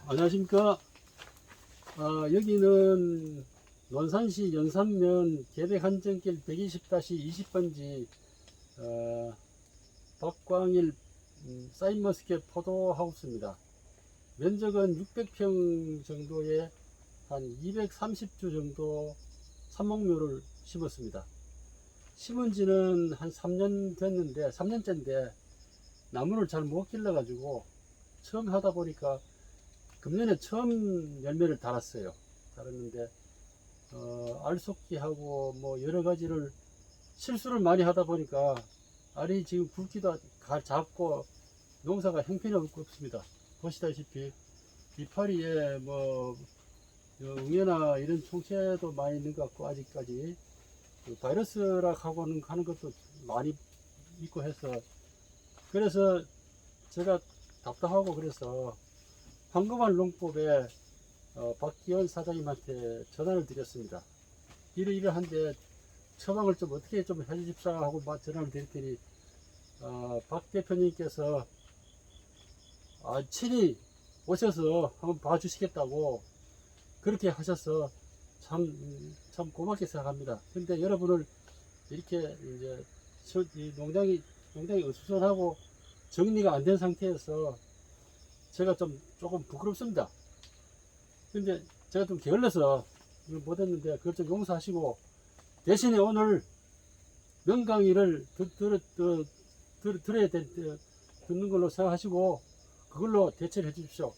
안녕하십니까. 여기는 논산시 연산면 계백한정길 120-20번지 박광일 사인머스켓 포도하우스입니다. 면적은 600평 정도에 한 230주 정도 삽목묘를 심었습니다. 심은 지는 한 3년째인데 나무를 잘 못 길러가지고 처음 하다 보니까 금년에 처음 열매를 달았는데 알속기하고 뭐 여러 가지를 실수를 많이 하다 보니까 알이 지금 굵기도 작고 농사가 형편이 없습니다. 보시다시피 이파리에 뭐 웅해나 이런 총체도 많이 있는 것 같고, 아직까지 바이러스라고 하는 것도 많이 있고 해서, 그래서 제가 답답하고 그래서 황금알 농법에 박기원 사장님한테 전화를 드렸습니다. 이러한데 처방을 좀 어떻게 좀 해주십사 하고 전화를 드렸더니 박 대표님께서 친히 오셔서 한번 봐주시겠다고 그렇게 하셔서 참 고맙게 생각합니다. 근데 여러분을 이렇게 이제 이 농장이 어수선하고 정리가 안 된 상태에서 제가 조금 부끄럽습니다. 근데 제가 좀 게을러서 이걸 못했는데 그걸 좀 용서하시고, 대신에 오늘 명강의를 듣는 걸로 생각하시고 그걸로 대처를 해 주십시오.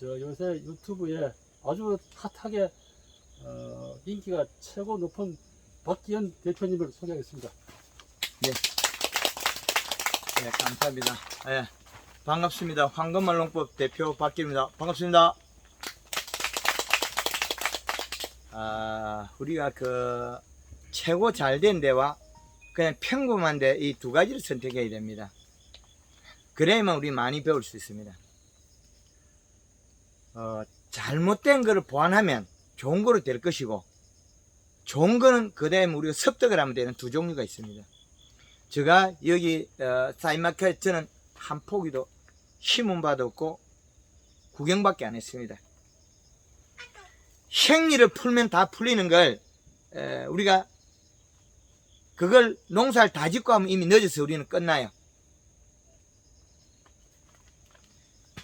요새 유튜브에 아주 핫하게 인기가 최고 높은 박기현 대표님을 소개하겠습니다. 네. 네, 감사합니다. 네, 반갑습니다. 황금알 농법 대표 박기현입니다. 반갑습니다. 우리가 최고 잘된 데와 그냥 평범한 데 이 두 가지를 선택해야 됩니다. 그래야만 우리 많이 배울 수 있습니다. 잘못된 거를 보완하면 좋은 거로 될 것이고, 좋은 거는 그 다음에 우리가 습득을 하면 되는 두 종류가 있습니다. 제가 여기 사인마켓 저는 한 포기도 심은 바도 없고 구경밖에 안 했습니다. 생리를 풀면 다 풀리는 걸 우리가 그걸 농사를 다 짓고 하면 이미 늦어서 우리는 끝나요.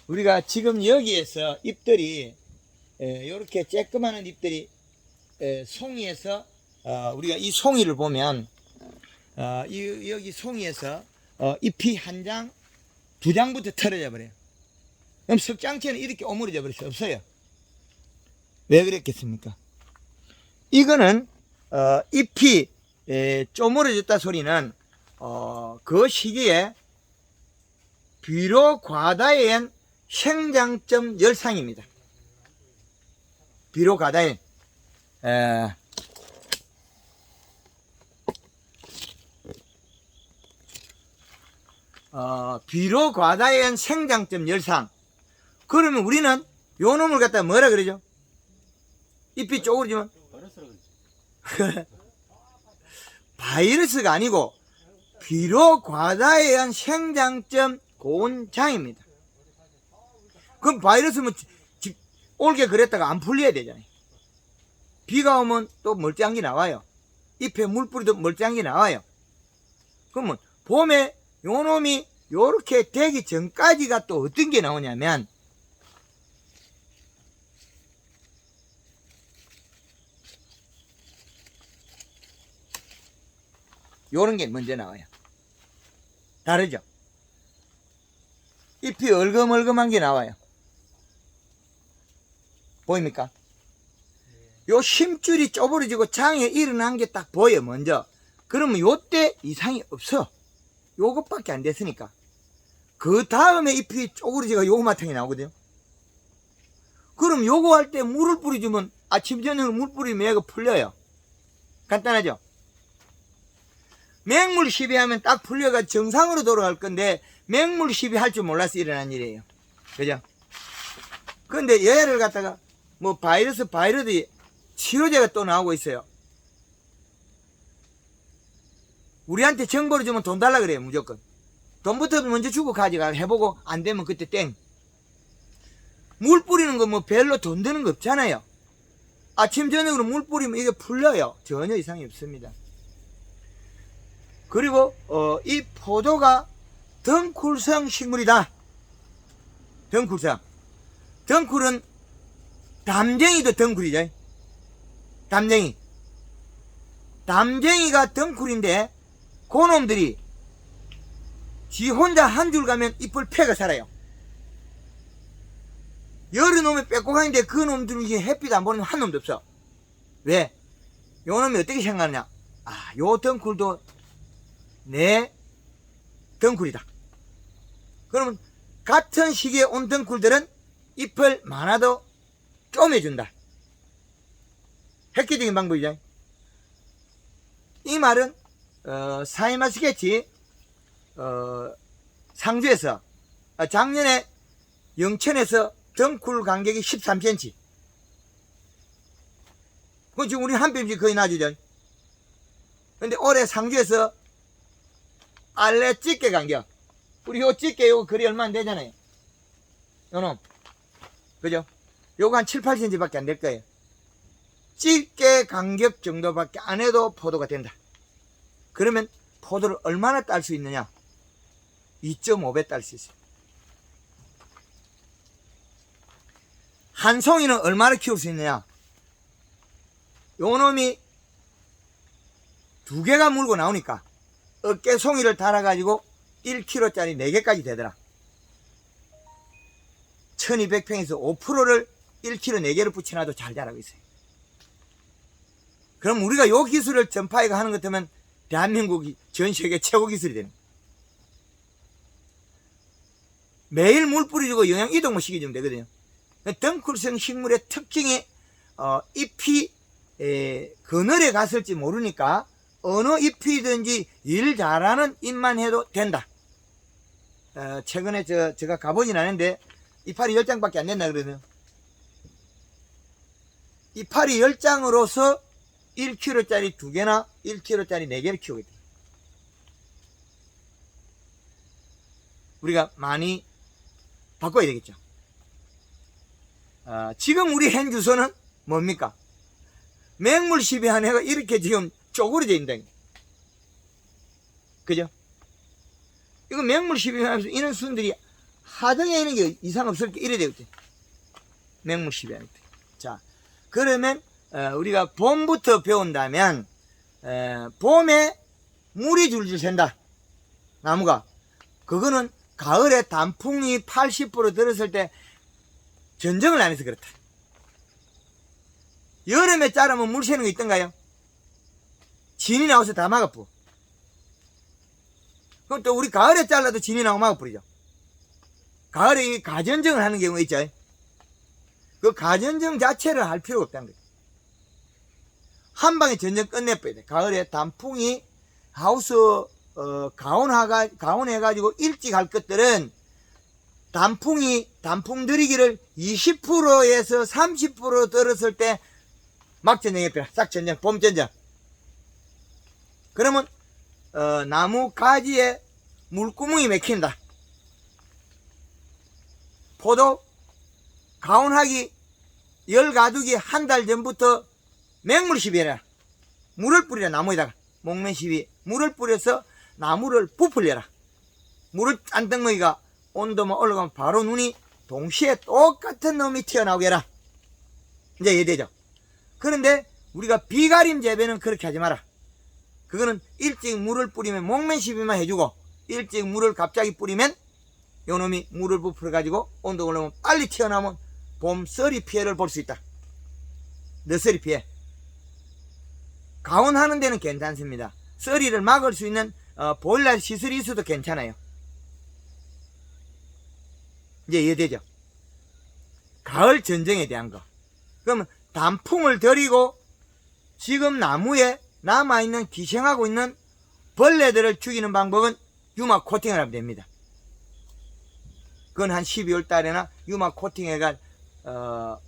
우리가 지금 여기에서 잎들이 이렇게 쬐끄마한 잎들이 송이에서 우리가 이 송이를 보면 여기 송이에서 잎이 한 장, 두 장부터 털어져 버려요. 그럼 석장체는 이렇게 오므려져 버릴 수 없어요. 왜 그랬겠습니까? 이거는 잎이 쪼물어졌다 소리는 그 시기에 비료 과다엔 생장점 열상입니다. 비료 과다엔 비료 과다엔 생장점 열상. 그러면 우리는 요 놈을 갖다 뭐라 그러죠? 잎이 쪼그러지면 바이러스가 아니고 비료 과다에 의한 생장점 고온장입니다. 그럼 바이러스면 올게 그랬다가 안 풀려야 되잖아요. 비가 오면 또 멀쩡한 게 나와요. 잎에 물 뿌리도 멀쩡한 게 나와요. 그러면 봄에 요 놈이 요렇게 되기 전까지가 또 어떤 게 나오냐면 요런 게 먼저 나와요. 다르죠? 잎이 얼금얼금한 게 나와요. 보입니까? 요 심줄이 쪼그러지고 장에 일어난 게 딱 보여, 먼저. 그러면 요때 이상이 없어. 요것밖에 안 됐으니까. 그 다음에 잎이 쪼그러지가 요거마탕이 나오거든요. 그럼 요거 할 때 물을 뿌려주면 아침 저녁으로 물 뿌리면 얘가 풀려요. 간단하죠? 맹물 시비하면 딱 풀려가 정상으로 돌아갈 건데 맹물 시비할 줄 몰라서 일어난 일이에요. 그죠? 근데 얘를 갖다가 뭐 바이러스 치료제가 또 나오고 있어요. 우리한테 정보를 주면 돈 달라 그래요. 무조건 돈부터 먼저 주고 가져가 해보고 안 되면 그때 땡. 물 뿌리는 거 뭐 별로 돈 드는 거 없잖아요. 아침 저녁으로 물 뿌리면 이게 풀려요. 전혀 이상이 없습니다. 그리고 이 포도가 덩쿨성 식물이다. 덩쿨성. 덩쿨은 담쟁이도 덩쿨이죠. 담쟁이. 담쟁이가 덩쿨인데 그놈들이 지 혼자 한 줄 가면 잎을 패가 살아요. 여러 놈이 빼곡한데 그 놈들이 햇빛 안 보는 한 놈도 없어. 왜? 요 놈이 어떻게 생각하느냐? 아, 요 덩쿨도 내 덩쿨이다. 그러면 같은 시기에 온 덩쿨들은 잎을 많아도 쪼매준다. 획기적인 방법이죠. 이 말은 사이마스케치 상주에서 작년에 영천에서 덩쿨 간격이 13cm. 그 지금 우리 한 뼘씩 거의 낮이죠. 근데 올해 상주에서 알레 집게 간격. 우리 요 집게 요거 거리 얼마 안 되잖아요. 요놈. 그죠? 요거 한 7, 8cm 밖에 안 될 거예요. 집게 간격 정도밖에 안 해도 포도가 된다. 그러면 포도를 얼마나 딸 수 있느냐? 2.5배 딸 수 있어요. 한 송이는 얼마나 키울 수 있느냐? 요 놈이 2개가 물고 나오니까 어깨 송이를 달아가지고 1kg짜리 4개까지 되더라. 1200평에서 5%를 1kg 4개를 붙여놔도 잘 자라고 있어요. 그럼 우리가 요 기술을 전파해가 하는 것 같으면 대한민국이 전 세계 최고 기술이 되는 거예요. 매일 물 뿌려주고 영양 이동을 시켜주면 되거든요. 덩쿨성 식물의 특징이 잎이 그늘에 갔을지 모르니까 어느 잎이든지 일 잘하는 잎만 해도 된다. 최근에 제가 가보진 않았는데 이파리 10장밖에 안 된다 그러네요. 이파리 10장으로서 1kg짜리 2개나 1kg짜리 4개를 키우겠다. 우리가 많이 바꿔야 되겠죠. 지금 우리 hen 주소는 뭡니까? 맹물 시비 한 해가 이렇게 지금 쪼그려져 있는 다. 그죠? 이거 맹물 시비 하면서 이런 순들이 하등에 있는 게 이상 없을 게 이래 되겠지. 맹물 시비 하는 때. 자, 그러면 우리가 봄부터 배운다면 봄에 물이 줄줄 샌다. 나무가. 그거는 가을에 단풍이 80% 들었을 때 전정을 안 해서 그렇다. 여름에 자르면 물 새는 거 있던가요? 진이 나와서 다 막아뿌. 그럼 또 우리 가을에 잘라도 진이 나오고 막아뿌리죠. 가을에 이 가전정을 하는 경우가 있죠. 그 가전정 자체를 할 필요가 없다는 거예요. 한 방에 전정 끝내버려야 돼. 가을에 단풍이 하우스 가온해가지고 일찍 할 것들은 단풍 들이기를 20%에서 30% 들었을 때 막 전정해버려. 싹 전정, 봄 전정. 그러면 나무 가지에 물구멍이 맥힌다. 포도 가온하기 열 가두기 한 달 전부터 맹물 시비해라. 물을 뿌리라. 나무에다가 목매 시비 물을 뿌려서 나무를 부풀려라. 물을 짠덩어리가 온도만 올라가면 바로 눈이 동시에 똑같은 놈이 튀어나오게 해라. 이제 이해되죠? 그런데 우리가 비가림 재배는 그렇게 하지 마라. 그거는 일찍 물을 뿌리면 목매 시비만 해주고 일찍 물을 갑자기 뿌리면 요 놈이 물을 부풀어가지고 온도 올라오면 빨리 튀어나오면 봄 썰이 피해를 볼 수 있다. 늦서리 피해. 가온하는 데는 괜찮습니다. 썰이를 막을 수 있는 보일러 시설이 있어도 괜찮아요. 이제 이해되죠? 가을 전정에 대한 거. 그러면 단풍을 들이고 지금 나무에 남아있는 기생하고 있는 벌레들을 죽이는 방법은 유막 코팅을 하면 됩니다. 그건 한 12월 달에나 유막 코팅해가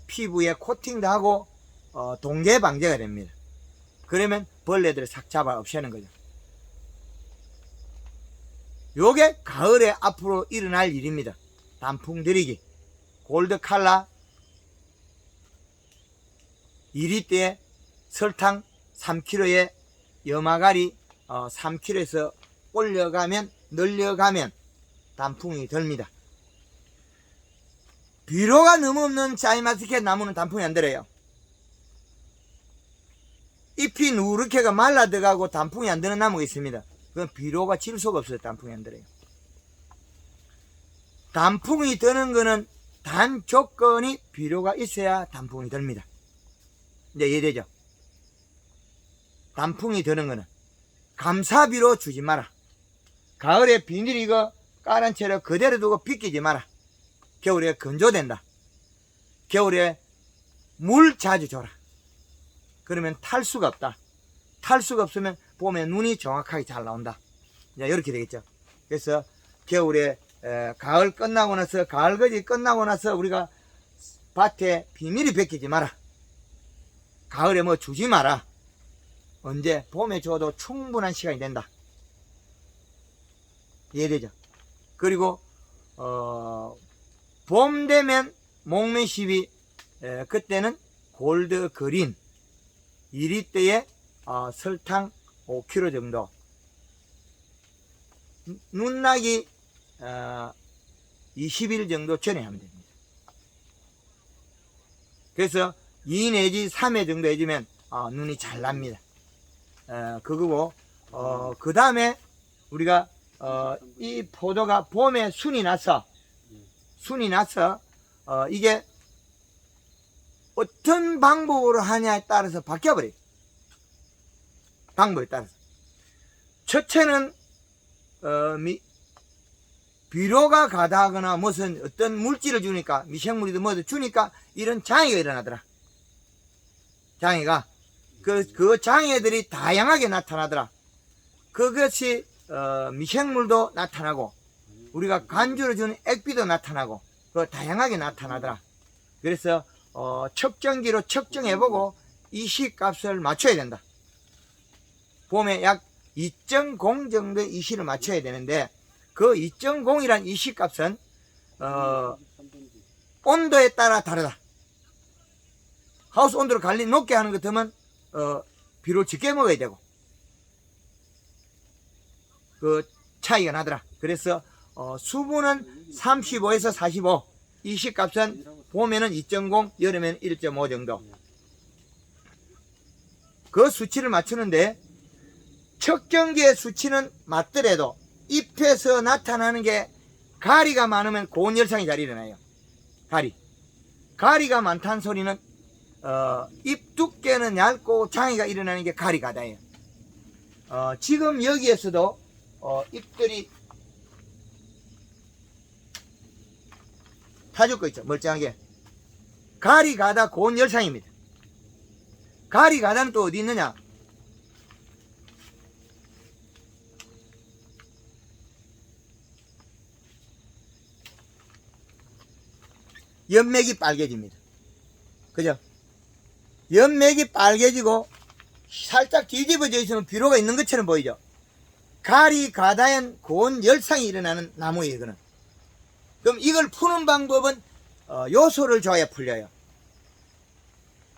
피부에 코팅도 하고 동계 방제가 됩니다. 그러면 벌레들을 싹 잡아 없애는 거죠. 요게 가을에 앞으로 일어날 일입니다. 단풍 들이기. 골드 칼라 2리터에 설탕 3kg에 염화가리 3kg에서 올려가면 늘려가면 단풍이 듭니다. 비료가 너무 없는 사이마스켓 나무는 단풍이 안 들어요. 잎이 누렇게가 말라들어가고 단풍이 안 드는 나무가 있습니다. 그건 비료가 질소가 없어서 단풍이 안 들어요. 단풍이 드는 거는 단 조건이 비료가 있어야 단풍이 듭니다. 이제 이해되죠? 단풍이 드는 거는 감사비로 주지 마라. 가을에 비닐 이거 까란 채로 그대로 두고 비키지 마라. 겨울에 건조된다. 겨울에 물 자주 줘라. 그러면 탈수가 없다. 탈수가 없으면 봄에 눈이 정확하게 잘 나온다. 이렇게 되겠죠. 그래서 겨울에 가을 끝나고 나서 가을거지 끝나고 나서 우리가 밭에 비닐이 벗기지 마라. 가을에 뭐 주지 마라. 언제 봄에 줘도 충분한 시간이 된다. 이해되죠? 그리고 봄 되면 목매십이 그때는 골드 그린 2리터에 설탕 5kg 정도, 눈나기 20일 정도 전에 하면 됩니다. 그래서 2 내지 3회 정도 해주면 눈이 잘 납니다. 그거고 그 다음에 우리가 이 포도가 봄에 순이 나서 이게 어떤 방법으로 하냐에 따라서 바뀌어버려요. 방법에 따라서. 첫째는 비료가 가다하거나 무슨 어떤 물질을 주니까, 미생물이든 뭐든 주니까 이런 장애가 일어나더라. 장애가 그 장애들이 다양하게 나타나더라. 그것이 미생물도 나타나고 우리가 간주로 주는 액비도 나타나고 다양하게 나타나더라. 그래서 측정기로 측정해보고 이시값을 맞춰야 된다. 봄에 약 2.0 정도의 이시를 맞춰야 되는데 그 2.0이란 이시값은 온도에 따라 다르다. 하우스 온도를 관리 높게 하는 것 같으면 비료를 적게 먹어야 되고 그 차이가 나더라. 그래서 수분은 35에서 45, 이시값은 봄에는 2.0, 여름에는 1.5 정도. 그 수치를 맞추는데 측정기의 수치는 맞더라도 잎에서 나타나는 게 가리가 많으면 고온열상이 잘 일어나요. 가리가 많다는 소리는 잎 두께는 얇고 장애가 일어나는 게 가리가다예요. 지금 여기에서도 잎들이 타줄 거 있죠. 멀쩡하게. 가리가다 고온열상입니다. 가리가다는 또 어디 있느냐? 연맥이 빨개집니다. 그죠? 연맥이 빨개지고 살짝 뒤집어져 있으면 비료가 있는 것처럼 보이죠? 가리가다엔 고온열상이 일어나는 나무예요, 이거는. 그럼 이걸 푸는 방법은 요소를 줘야 풀려요.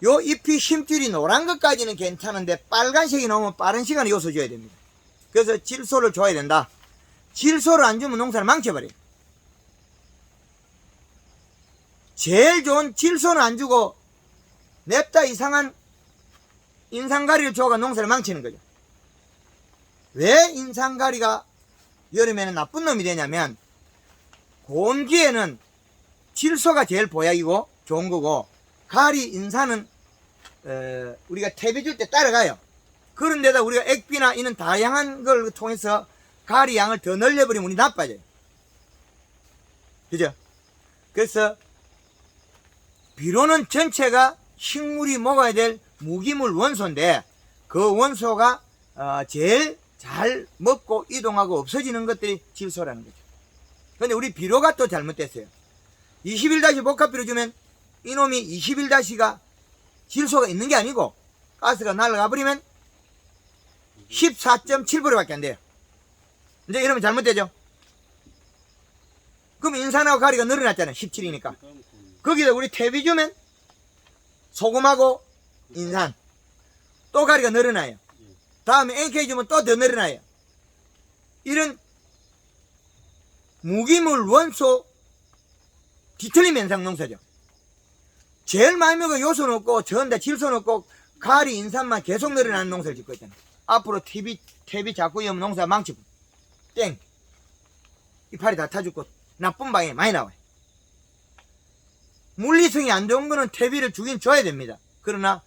요 잎이 심줄이 노란 것까지는 괜찮은데 빨간색이 나오면 빠른 시간에 요소 줘야 됩니다. 그래서 질소를 줘야 된다. 질소를 안 주면 농사를 망쳐버려요. 제일 좋은 질소는 안 주고 냅다 이상한 인산가리를 줘가 농사를 망치는 거죠. 왜 인산가리가 여름에는 나쁜 놈이 되냐면 고온기에는 질소가 제일 보약이고 좋은 거고 가리, 인산은 우리가 퇴비 줄 때 따라가요. 그런데다 우리가 액비나 이런 다양한 걸 통해서 가리 양을 더 늘려버리면 운이 나빠져요. 그죠? 그래서 비료는 전체가 식물이 먹어야 될 무기물 원소인데 그 원소가 제일 잘 먹고 이동하고 없어지는 것들이 질소라는 거죠. 근데 우리 비료가 또 잘못됐어요. 21- 복합비료 주면 이놈이 21-가 질소가 있는 게 아니고 가스가 날아가 버리면 14.7% 밖에 안 돼요. 이제 이러면 잘못되죠. 그럼 인산하고 가리가 늘어났잖아요. 17이니까. 거기다 우리 퇴비 주면 소금하고 인산 또 가리가 늘어나요. 다음에 NK 주면 또 더 늘어나요. 이런 무기물 원소 뒤틀림 현상 농사죠. 제일 많이 먹어 요소는 없고 전다 질소는 없고 가리 인산만 계속 늘어나는 농사를 짓고 있잖아요. 앞으로 퇴비 자꾸 이으면 농사 망치고 땡 이파리 다 타죽고 나쁜 방에 많이 나와요. 물리성이 안 좋은 거는 퇴비를 주긴 줘야 됩니다. 그러나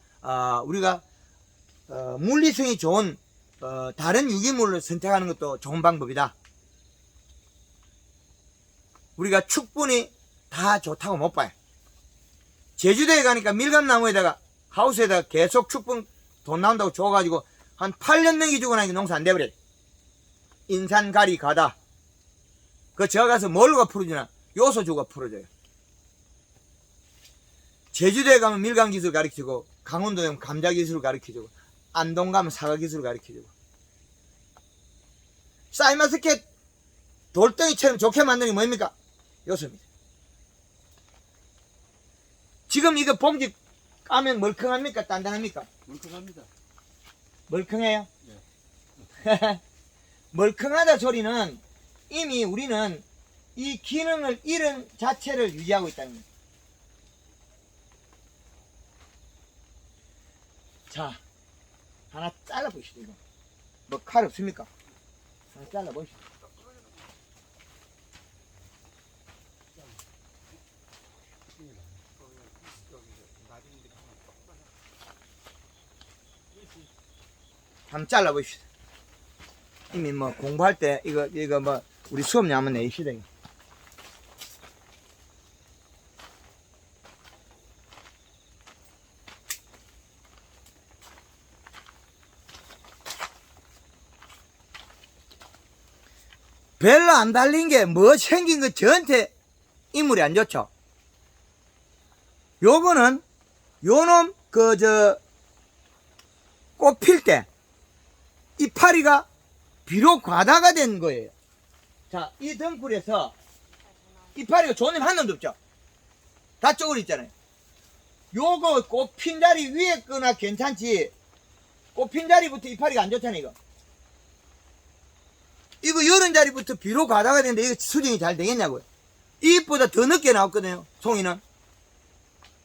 우리가 물리성이 좋은 다른 유기물을 선택하는 것도 좋은 방법이다. 우리가 축분이 다 좋다고 못 봐요. 제주도에 가니까 밀감나무에다가 하우스에다가 계속 축분 돈 나온다고 줘가지고 한 8년 넘기주고 나니까 농사 안 돼버려요. 인산가리 가다 그 제가 가서 뭘로가 풀어주나 요소주가 풀어줘요. 제주도에 가면 밀감 기술 가르쳐주고 강원도에 가면 감자 기술 가르쳐주고 안동 가면 사과 기술 가르쳐주고 사이마스켓 돌덩이처럼 좋게 만드는 게 뭡니까? 요소입니다. 지금 이거 봉지 까면 멀컹합니까? 단단합니까? 물컹합니다. 멀컹해요? 네. 멀컹하다 소리는 이미 우리는 이 기능을 잃은 자체를 유지하고 있다는 거예요. 자, 하나 잘라보시죠, 이거. 뭐 칼 없습니까? 하나 잘라보시죠. 한번 잘라보시죠. 이미 뭐 공부할 때 이거 뭐 우리 수업료 한번 내시다. 별로 안 달린 게 뭐 생긴 거 전체 인물이 안 좋죠. 요거는 요놈 꽃 필 때 이파리가 비록 과다가 된 거예요. 자, 이 덩굴에서 이파리가 좋은 놈 한 놈도 없죠. 다 쪼그려 있잖아요. 요거 꽃 핀 자리 위에 거나 괜찮지. 꽃 핀 자리부터 이파리가 안 좋잖아요. 이거 여름 자리부터 비록 과다가 됐는데 이거 수정이 잘 되겠냐고요. 이보다 더 늦게 나왔거든요, 송이는.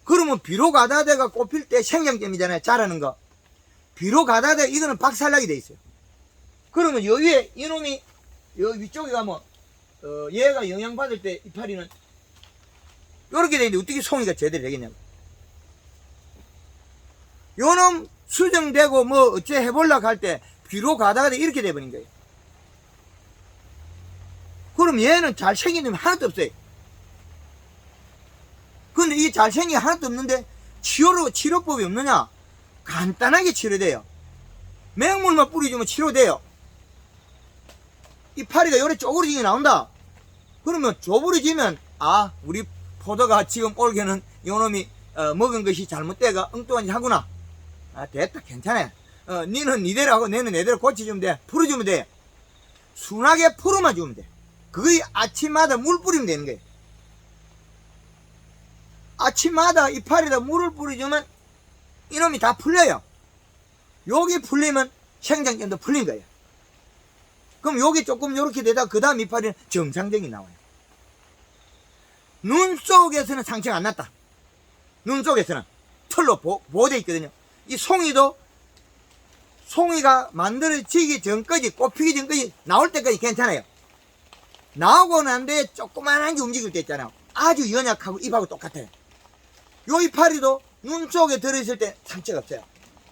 그러면 비록 과다대가 꽃필 때 생장점이잖아요, 자라는 거. 비록 과다대 이거는 박살나게 돼 있어요. 그러면 여 위에 이놈이 여 위쪽에 가면 얘가 영향받을 때 이파리는 요렇게 되는데 어떻게 송이가 제대로 되겠냐고. 요놈 수정되고 뭐 어째 해보려고 할 때 비록 과다가 돼 이렇게 돼버린 거예요. 그럼 얘는 잘생긴 놈이 하나도 없어요. 근데 이 잘생긴 게 하나도 없는데 치료법이 없느냐? 간단하게 치료돼요. 맹물만 뿌려주면 치료돼요. 이파리가 요래 쪼그러지게 나온다. 그러면 쪼그러지면 우리 포도가 지금 올게는 요놈이 먹은 것이 잘못돼가 엉뚱한 짓 하구나. 됐다, 괜찮아. 니는 니대로 하고 내는 내대로 고쳐주면 돼. 풀어주면 돼. 순하게 풀어만 주면 돼. 그게 아침마다 물 뿌리면 되는 거예요. 아침마다 이파리에다 물을 뿌려주면 이놈이 다 풀려요. 여기 풀리면 생장점도 풀린 거예요. 그럼 여기 조금 요렇게 되다 그 다음 이파리는 정상적이 나와요. 눈 속에서는 상처가 안 났다. 눈 속에서는 털로 보호되어 있거든요. 이 송이가 만들어지기 전까지, 꽃피기 전까지 나올 때까지 괜찮아요. 나오고 난 뒤에 조그만한 게 움직일 때 있잖아요. 아주 연약하고 잎하고 똑같아요. 요 이파리도 눈 속에 들어있을 때 상처가 없어요.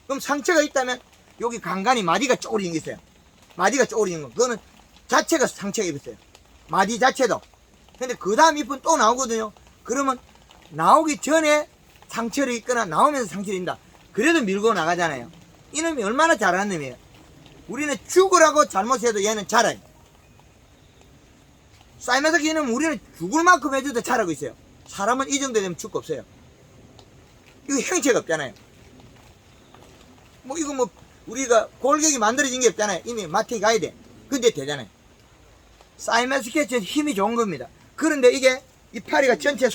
그럼 상처가 있다면 여기 간간히 마디가 쪼그리는 게 있어요. 마디가 쪼그리는 거. 그거는 자체가 상처가 입었어요. 마디 자체도. 근데 그 다음 잎은 또 나오거든요. 그러면 나오기 전에 상처를 입거나 나오면서 상처를 입는다. 그래도 밀고 나가잖아요. 이놈이 얼마나 잘하는 놈이에요. 우리는 죽으라고 잘못해도 얘는 자라요. 사이마스키는 우리는 죽을 만큼 해줘도 자라고 있어요. 사람은 이 정도 되면 죽고 없어요. 이거 형체가 없잖아요. 이거 우리가 골격이 만들어진 게 없잖아요. 이미 마트에 가야 돼. 근데 되잖아요. 사이마스켓은 힘이 좋은 겁니다. 그런데 이게 이파리가 전체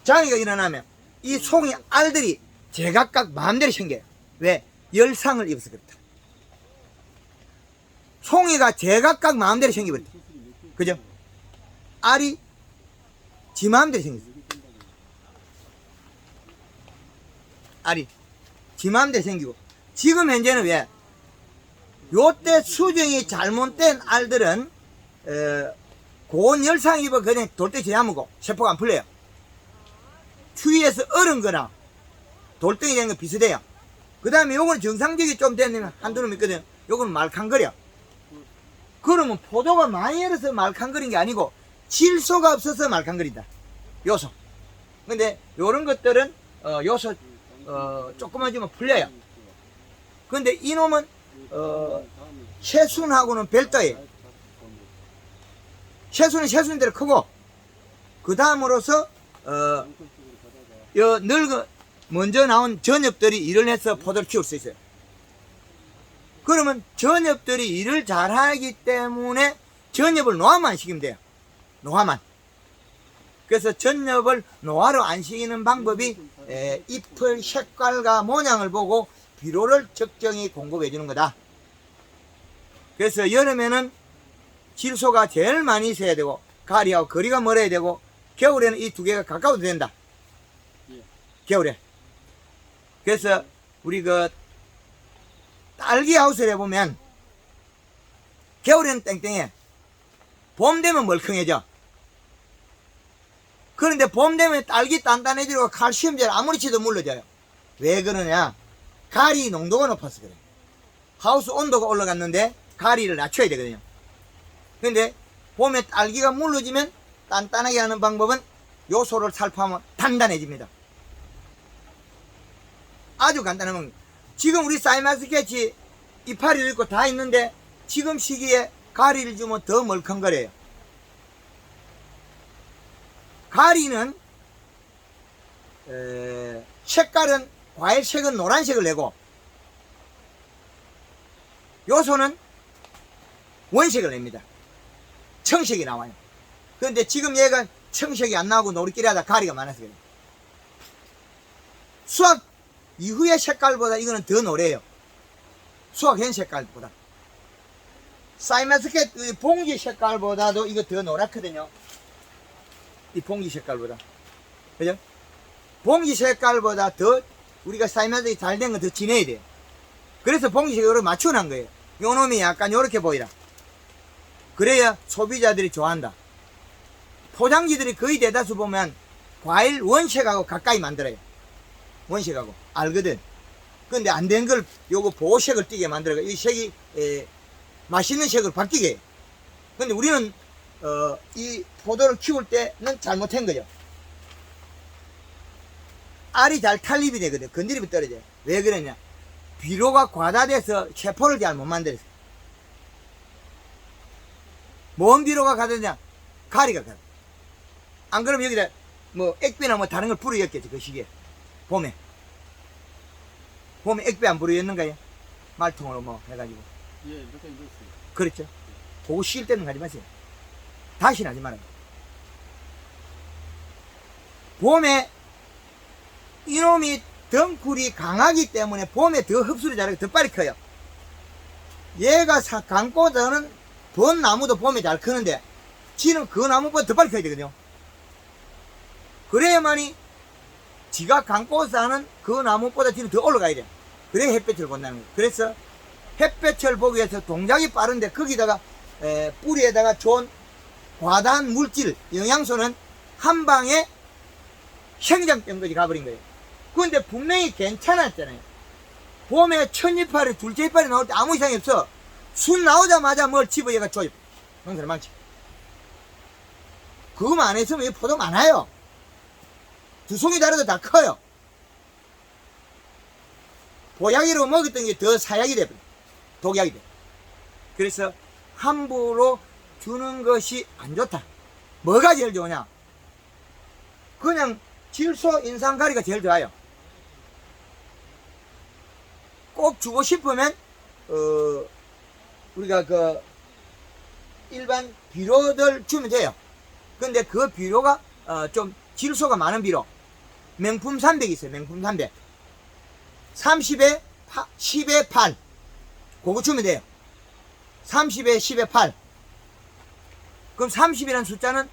장애가 일어나면 이 송이 알들이 제각각 마음대로 생겨요. 왜? 열상을 입어서 그렇다. 송이가 제각각 마음대로 생겨버렸다. 그죠? 알이 지 마음대로 생겼어. 알이 지 마음대로 생기고, 지금 현재는 왜? 요때 수정이 잘못된 알들은 고온 열상 입어 그냥 돌덩이 지나무고 세포가 안 풀려요. 추위에서 얼은 거나 돌덩이 되는 거 비슷해요. 그 다음에 요거는 정상적이 좀 되면 한두 놈 있거든. 요거는 말캉거려. 그러면 포도가 많이 열어서 말캉거린 게 아니고 질소가 없어서 말캉거린다. 요소. 근데 요런 것들은 요소 조금만 주면 풀려요. 근데 이놈은 새순하고는 별도예요. 새순은 새순대로 크고, 그 다음으로서 요 먼저 나온 전엽들이 일을 해서 포도를 키울 수 있어요. 그러면 전엽들이 일을 잘하기 때문에 전엽을 노화만 시키면 돼요. 노화만. 그래서 전엽을 노화로 안 시키는 방법이 잎의 색깔과 모양을 보고 비료를 적정히 공급해 주는 거다. 그래서 여름에는 질소가 제일 많이 있어야 되고, 가리하고 거리가 멀어야 되고, 겨울에는 이 두 개가 가까워도 된다. 겨울에. 그래서 우리 그 딸기 하우스를 해보면 겨울에는 땡땡해. 봄 되면 멀컹해져. 그런데 봄 되면 딸기 단단해지고 칼슘제를 아무리 치도 물러져요. 왜 그러냐? 가리 농도가 높아서 그래. 하우스 온도가 올라갔는데 가리를 낮춰야 되거든요. 근데 봄에 딸기가 물러지면 단단하게 하는 방법은 요소를 살포하면 단단해집니다. 아주 간단한 방법. 지금 우리 사이마스케치 이파리를 있고 다 있는데 지금 시기에 가리를 주면 더 멀컹거려요. 가리는 색깔은 과일색은 노란색을 내고 요소는 원색을 냅니다. 청색이 나와요. 그런데 지금 얘가 청색이 안 나오고 노리끼리 하다 가리가 많아서 그래요. 수확 이후의 색깔보다 이거는 더 노래요. 수확한 색깔보다. 사이마스켓 봉지 색깔보다도 이거 더 노랗거든요. 이 봉지 색깔보다. 그죠? 봉지 색깔보다 더 우리가 사이마스켓이 잘 된 건 더 진해야 돼요. 그래서 봉지 색으로 맞춰놓은 거예요. 요 놈이 약간 요렇게 보이라. 그래야 소비자들이 좋아한다. 포장지들이 거의 대다수 보면 과일 원색하고 가까이 만들어요. 원색하고 알거든. 근데 안 된 걸 요거 보호색을 띠게 만들어요. 이 색이 맛있는 색으로 바뀌게 해요. 근데 우리는 이 포도를 키울 때는 잘못한 거죠. 알이 잘 탈립이 되거든. 건드리면 떨어져요. 왜 그러냐? 비료가 과다돼서 세포를 잘 못 만들었어. 뭔 비료가 가득냐? 가리가 가득. 안 그러면 여기다 뭐 액비나 뭐 다른 걸 뿌려였겠지. 그 시기에 봄에 액비 안 뿌려였는가요? 말통으로 뭐 해가지고. 예, 몇 가지 넣었어요. 그렇죠. 그거 쉴 때는 가지 마세요. 다시는 하지 말아요. 봄에 이놈이 덩쿨이 강하기 때문에 봄에 더 흡수를 잘하고 더 빨리 커요. 얘가 강보다는 번 나무도 봄에 잘 크는데 지는 그 나무보다 더 빨리 커야 되거든요. 그래야만이 지가 강보서 하는 그 나무보다 지는 더 올라가야 돼. 그래야 햇볕을 본다는 거예요. 그래서 햇볕을 보기 위해서 동작이 빠른데 거기다가 뿌리에다가 좋은 과다한 물질, 영양소는 한 방에 생장병까지 가버린 거예요. 그런데 분명히 괜찮았잖아요. 봄에 첫 이파리, 둘째 이파리 나올 때 아무 이상이 없어. 순 나오자마자 뭘 집어 얘가 줘요. 농사를 망치. 그거만 안 했으면 이 포도 많아요. 두 송이 다려도 다 커요. 보약이로 먹었던 게 더 사약이 돼. 독약이 돼. 그래서 함부로 주는 것이 안 좋다. 뭐가 제일 좋으냐? 그냥 질소 인상가리가 제일 좋아요. 꼭 주고 싶으면 우리가 그 일반 비료들 주면 돼요. 근데 그 비료가 좀 질소가 많은 비료, 명품 300이 있어요. 명품 300. 30에 10에 8. 그거 주면 돼요. 30에 10에 8. 그럼 30이라는 숫자는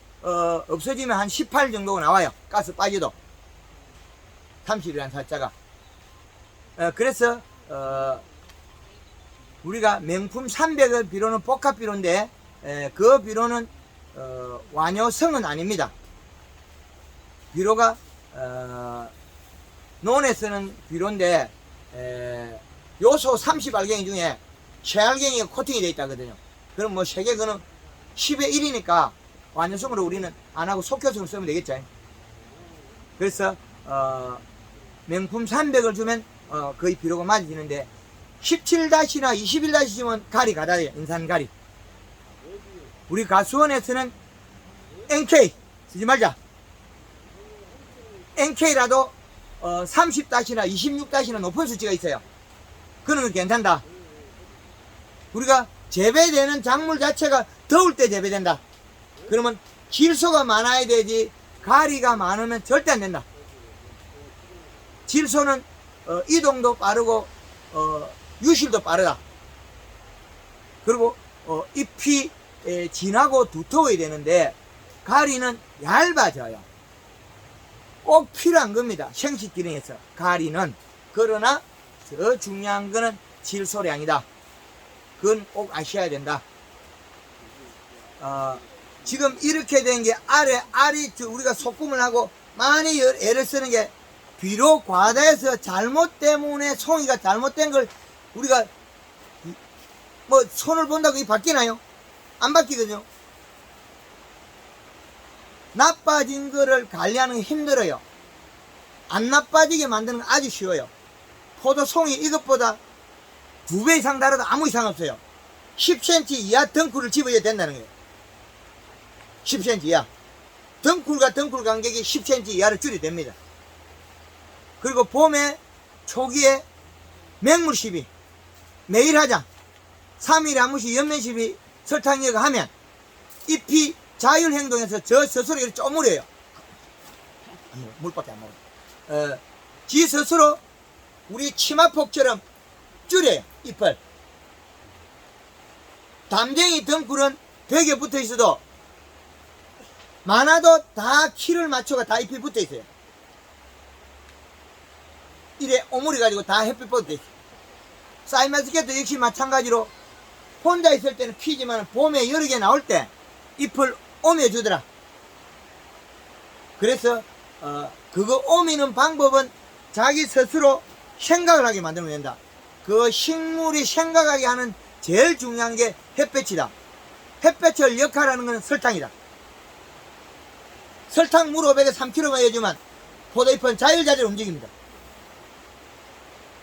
없어지면 한 18 정도가 나와요. 가스 빠져도. 30이라는 숫자가. 그래서 우리가 명품 300의 비료는 복합 비료인데 그 비료는 완효성은 아닙니다. 비료가 논에 쓰는 비료인데 요소 30알갱이 중에 최알갱이가 코팅이 되어 있다거든요. 그럼 뭐 세개 그는 10의 1이니까 완효성으로 우리는 안 하고 속효성을 쓰면 되겠죠. 그래서 명품 300을 주면 거의 비료가 맞아지는데 17-나 21-면 가리 가다 돼요. 인산가리. 우리 가수원에서는 NK 쓰지 말자. NK라도 30-나 26-나 높은 수치가 있어요. 그런 건 괜찮다. 우리가 재배되는 작물 자체가 더울 때 재배된다. 그러면 질소가 많아야 되지 가리가 많으면 절대 안 된다. 질소는 이동도 빠르고 유실도 빠르다. 그리고 잎이 진하고 두터워야 되는데 가리는 얇아져요. 꼭 필요한 겁니다. 생식 기능에서 가리는. 그러나 더 중요한 거는 질소량이다. 그건 꼭 아셔야 된다. 지금 이렇게 된 게 알이 우리가 소금을 하고 많이 애를 쓰는 게 비료 과다해서 잘못 때문에 송이가 잘못된 걸 우리가 뭐 손을 본다고 이 바뀌나요? 안 바뀌거든요. 나빠진 거를 관리하는 게 힘들어요. 안 나빠지게 만드는 건 아주 쉬워요. 포도송이 이것보다 2배 이상 다르도 아무 이상 없어요. 10cm 이하 덩쿨을 집어야 된다는 거예요. 10cm 이하. 덩쿨과 덩쿨 간격이 10cm 이하를 줄여야 됩니다. 그리고 봄에 초기에 맹물 시비 매일 하자. 3일에 한 번씩 연면 시비 설탕이가 하면 잎이 자율행동해서 저 스스로 이렇게 쪼무려요. 물밖에 안 먹어요. 지 스스로 우리 치마폭처럼 줄여요. 잎을. 담쟁이 덩쿨은 벽에 붙어 있어도 많아도 다 키를 맞춰가 다 잎이 붙어 있어요. 이래 오므리 가지고 다 햇빛 뻗어 있어요. 사이마스켓도 역시 마찬가지로 혼자 있을 때는 피지만 봄에 여러 개 나올 때 잎을 오며주더라. 그래서 그거 오미는 방법은 자기 스스로 생각을 하게 만들면 된다. 그 식물이 생각하게 하는 제일 중요한 게 햇볕이다. 햇볕을 역할하는 것은 설탕이다. 설탕 물 500에 3kg만 해주면 포도잎은 자율자재로 움직입니다.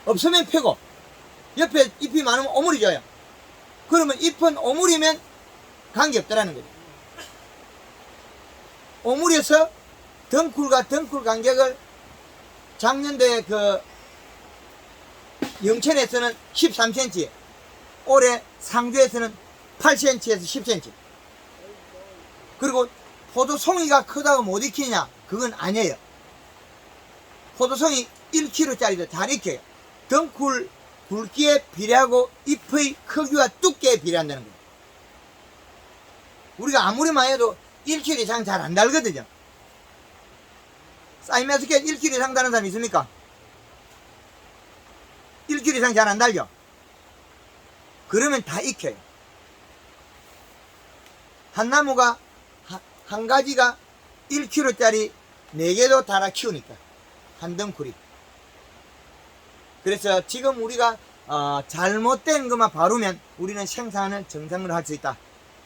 없으면 펴고 옆에 잎이 많으면 오므리져요. 그러면 잎은 오므리면 관계없더라는 거죠. 오므려서 덩쿨과 덩쿨 간격을 작년도에 그 영천에서는 13cm, 올해 상주에서는 8cm에서 10cm. 그리고 포도송이가 크다고 못 익히냐? 그건 아니에요. 포도송이 1kg짜리도 잘 익혀요. 덩쿨 굵기에 비례하고 잎의 크기와 두께에 비례한다는 거예요. 우리가 아무리 많이 해도 1kg 이상 잘 안 달거든요. 사이마스켓 1kg 이상 다는 사람 있습니까? 1kg 이상 잘 안 달죠? 그러면 다 익혀요. 한 나무가 한 가지가 1kg짜리 4개도 달아 키우니까 한 덩쿨이. 그래서 지금 우리가 잘못된 것만 바르면 우리는 생산을 정상으로 할 수 있다.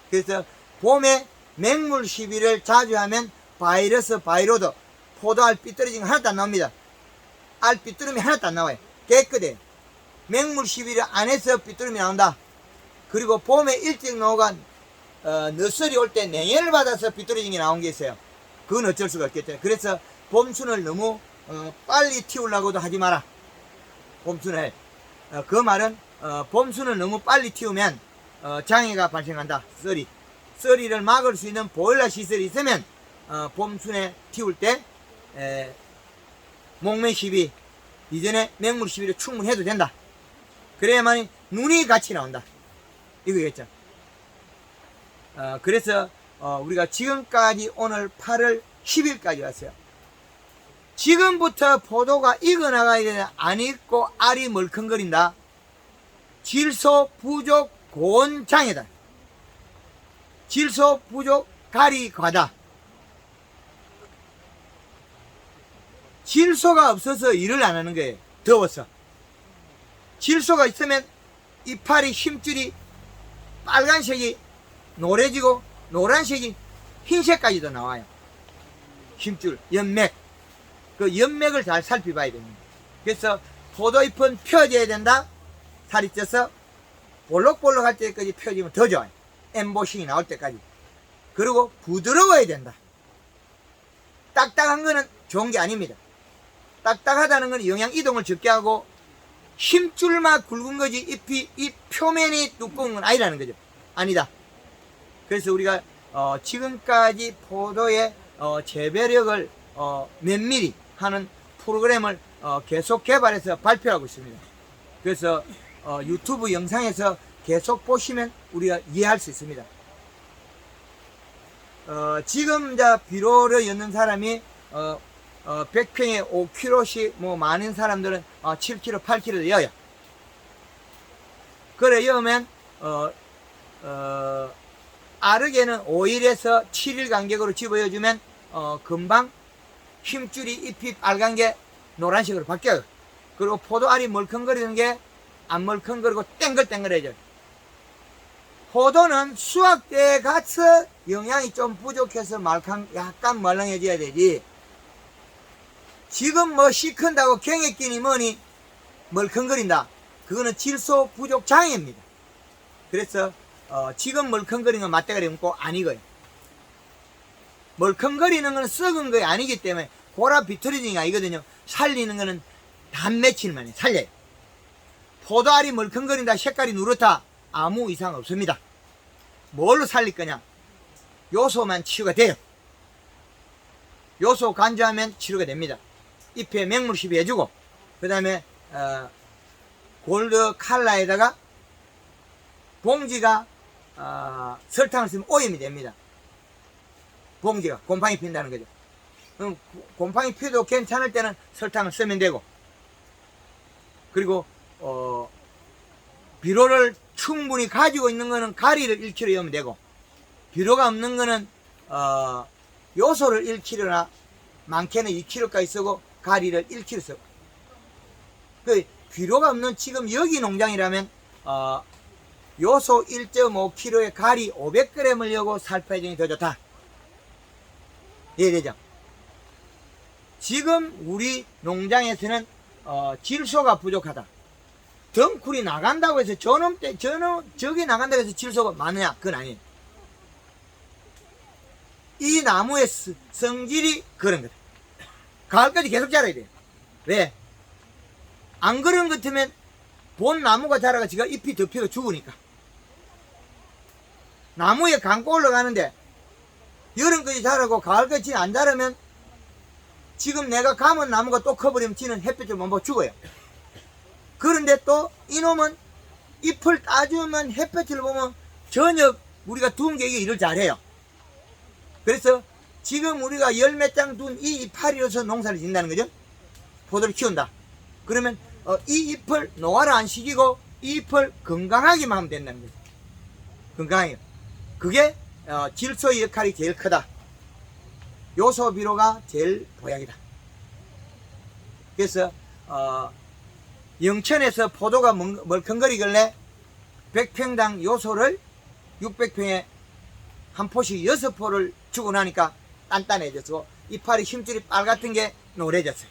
그래서 봄에 맹물 시비를 자주 하면 바이러스, 바이로드, 포도알 삐뚤어진 거 하나도 안 나옵니다. 알 삐뚤음이 하나도 안 나와요. 깨끗해요. 맹물 시비를 안 해서 삐뚤음이 나온다. 그리고 봄에 일찍 나오간 너스리 올 때 냉해를 받아서 삐뚤어진 게 나온 게 있어요. 그건 어쩔 수가 없겠죠. 그래서 봄순을 너무 빨리 틔우려고도 하지 마라. 봄순을. 그 말은 봄순을 너무 빨리 틔우면 장애가 발생한다. 썰이를 막을 수 있는 보일러 시설이 있으면 봄순에 틔울 때 목매 시비, 이전에 맹물 시비를 충분히 해도 된다. 그래야만 눈이 같이 나온다. 이거겠죠. 그래서 우리가 지금까지 오늘 8월 10일까지 왔어요. 지금부터 포도가 익어나가야 되는데 안 익고 알이 멀컹거린다. 질소 부족 고온장애다. 질소 부족 가리 과다. 질소가 없어서 일을 안 하는 거예요. 더워서. 질소가 있으면 이파리 힘줄이 빨간색이 노래지고 노란색이 흰색까지도 나와요. 힘줄, 연맥. 그 연맥을 잘 살펴봐야 됩니다. 그래서 포도잎은 펴져야 된다. 살이 쪄서 볼록볼록할 때까지 펴지면 더 좋아요. 엠보싱이 나올 때까지. 그리고 부드러워야 된다. 딱딱한 거는 좋은 게 아닙니다. 딱딱하다는 건 영양 이동을 적게 하고 힘줄만 굵은 거지 이 표면이 두꺼운 건 아니라는 거죠. 아니다. 그래서 우리가 지금까지 포도의 재배력을 몇 미리 하는 프로그램을 계속 개발해서 발표하고 있습니다. 그래서 유튜브 영상에서 계속 보시면 우리가 이해할 수 있습니다. 지금 비료를 넣는 사람이 100평에 5kg씩 뭐 많은 사람들은 7kg, 8kg를 넣어요. 그래 넣으면 아르게는 5일에서 7일 간격으로 집어여주면 금방 힘줄이 잎이 빨간 게 노란색으로 바뀌어요. 그리고 포도알이 멀컹거리는 게 안 멀컹거리고 땡글땡글해져요. 포도는 수확 때에 가서 영양이 좀 부족해서 약간 말랑해져야 되지. 지금 뭐 시큰다고 경액기니 뭐니 멀컹거린다. 그거는 질소 부족 장애입니다. 그래서 지금 멀컹거리는 건 맞대가리 없고 아니고요. 멀컹거리는 건 썩은 거 아니기 때문에 고라 비틀어지는 게 아니거든요. 살리는 거는 단 며칠 만에 살려요. 포도알이 멀컹거린다, 색깔이 누렇다, 아무 이상 없습니다. 뭘로 살릴 거냐? 요소만 치유가 돼요. 요소 간주하면 치료가 됩니다. 잎에 맹물 시비 해주고, 그 다음에 골드 칼라에다가 봉지가 설탕을 쓰면 오염이 됩니다. 봉지가 곰팡이 핀다는 거죠. 그럼 곰팡이 피도 괜찮을 때는 설탕을 쓰면 되고, 그리고 비료를 충분히 가지고 있는 거는 가리를 1kg 넣으면 되고, 비료가 없는 거는 요소를 1kg나 많게는 2kg까지 쓰고 가리를 1kg 쓰고. 그 비료가 없는 지금 여기 농장이라면 요소 1.5kg에 가리 500g을 넣고 살포해주는 게 더 좋다. 이해되죠? 지금 우리 농장에서는 질소가 부족하다. 덩쿨이 나간다고 해서 저기 나간다고 해서 질소가 많으냐? 그건 아니에요. 이 나무의 성질이 그런 거다. 가을까지 계속 자라야 돼요. 왜? 안 그런 것 같으면 본 나무가 자라가 지가 잎이 덮여가 죽으니까. 나무에 감고 올라가는데 여름까지 자라고 가을까지 안 자라면 지금 내가 감은 나무가 또 커버리면 지는 햇빛을 못 보고 죽어요. 그런데 또 이놈은 잎을 따주면 햇빛을 보면 저녁 우리가 둔 게 일을 잘해요. 그래서 지금 우리가 열 몇 장 둔 이 이파리로서 농사를 짓는다는 거죠. 포도를 키운다. 그러면 이 잎을 노화를 안 시키고 이 잎을 건강하게만 하면 된다는 거죠. 건강해요. 그게 질소의 역할이 제일 크다. 요소 비료가 제일 보약이다. 그래서 영천에서 포도가 멀컹거리길래 100평당 요소를 600평에 한 포씩 6포를 주고 나니까 단단해졌고 이파리 힘줄이 빨갛던 게 노래졌어요.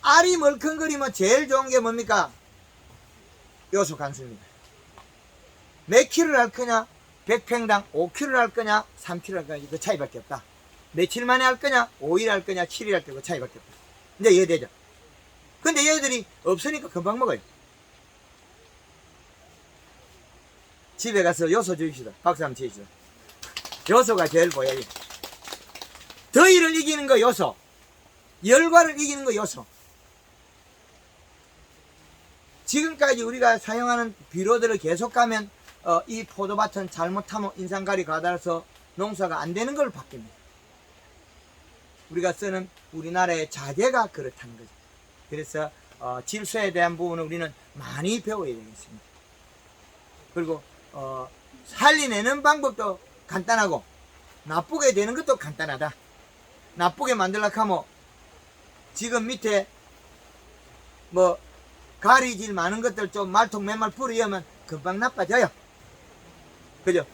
알이 멀컹거리면 제일 좋은 게 뭡니까? 요소 간수입니다. 몇 킬로를 할 거냐? 100평당 5kg를 할 거냐? 3kg를 할 거냐? 그 차이밖에 없다. 며칠 만에 할 거냐? 5일 할 거냐? 7일 할 거냐? 그 차이밖에 없다. 이제 이해되죠? 근데 얘들이 없으니까 금방 먹어요. 집에 가서 요소 주십시다. 박수 한번 치십시오. 요소가 제일 보여요. 더위를 이기는 거 요소. 열과를 이기는 거 요소. 지금까지 우리가 사용하는 비료들을 계속 가면 이 포도밭은 잘못하면 인산가리 가달아서 농사가 안 되는 걸 바뀝니다. 우리가 쓰는 우리나라의 자재가 그렇다는 거죠. 그래서 질소에 대한 부분은 우리는 많이 배워야 되겠습니다. 그리고 살리내는 방법도 간단하고 나쁘게 되는 것도 간단하다. 나쁘게 만들려고 하면 지금 밑에 뭐 가리질 많은 것들 좀 말통 맨말 뿌리면 금방 나빠져요. 그죠?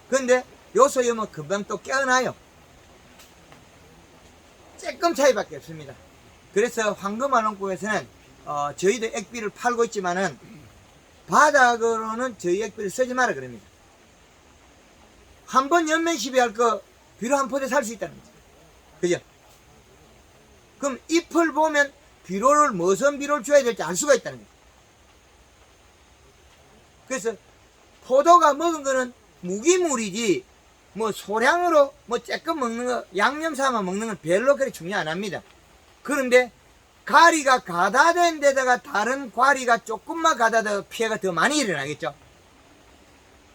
근데 요소염은 금방 또 깨어나요. 조금 차이밖에 없습니다. 그래서 황금알농법에서는 저희도 액비를 팔고 있지만은 바닥으로는 저희 액비를 쓰지 마라 그럽니다. 한 번 연면 시비할 거 비료 한 포대 살 수 있다는 거죠. 그죠? 그럼 잎을 보면 비료를 무슨 비료를 줘야 될지 알 수가 있다는 거죠. 그래서 포도가 먹은 거는 무기물이지 뭐 소량으로 뭐 조금 먹는 거 양념 삼아 먹는 건 별로 그렇게 중요 안 합니다. 그런데 가리가 가다된 데다가 다른 과리가 조금만 가다가 피해가 더 많이 일어나겠죠.